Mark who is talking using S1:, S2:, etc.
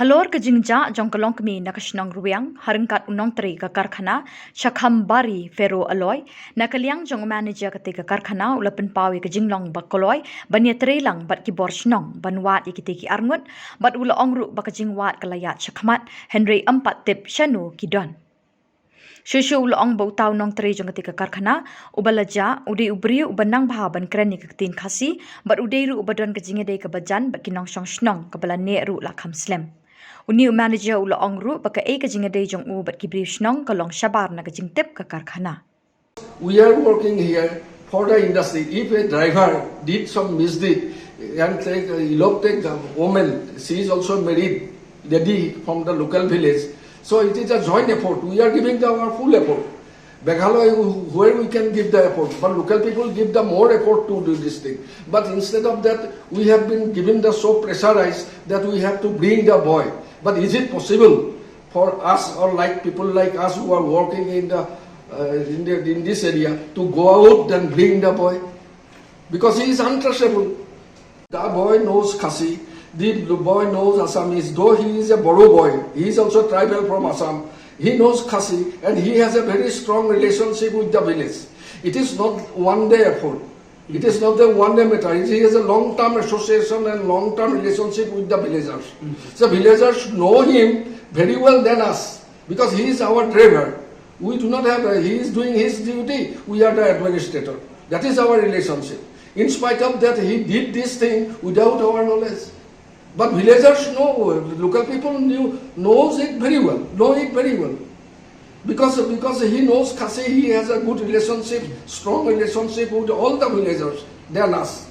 S1: Halor ke jingja jong kelong kemi nak Shnong ruang harengkat unong Trei ke karkhana Shakham Bari Ferro alloy nak liang jong manager ketika karkhana ulapen pawi ke jinglong bakoloy banya Trei lang bat ki bor Shnong banwat ikiti ki arngut bat ula ongru bak jingwat kelayat Shakmat Henry 4 tip Shanu kidon Shushu ong bau tau nong Trei jong ketika karkhana ubalaja ude ubri ubanang baha ban kren ni ketin khasi bat ude ru ubadon ke jinge dei ke bajan bat kinong shong Shnong ke bala ne ru lakam slem New manager ula ongru baka ke jinga dei jong u bat kibri Shnong kalong shabar na jing tip ka karkhana.
S2: We are working here for the industry. If a driver did some misdeed and take eloped woman, she is also married lady from the local village. So it is a joint effort. We are giving our full effort. Meghalaya, where we can give the effort, but local people give the more effort to do this thing. But instead of that, we have been given the so pressurized that we have to bring the boy. But is it possible for us or like people like us who are working in this area to go out and bring the boy? Because he is untraceable. The boy knows Khasi, the boy knows Assamese, though he is a Boro boy, he is also tribal from Assam. He knows Khasi and he has a very strong relationship with the village. It is not one day effort. It is not a one-day matter. He has a long-term association and long-term relationship with the villagers. So villagers know him very well than us because he is our driver. We do not have, he is doing his duty. We are the administrator. That is our relationship. In spite of that, he did this thing without our knowledge. But villagers know, local people knows it very well, Because he knows Khasi, he has a good relationship, strong relationship with all the villagers than us.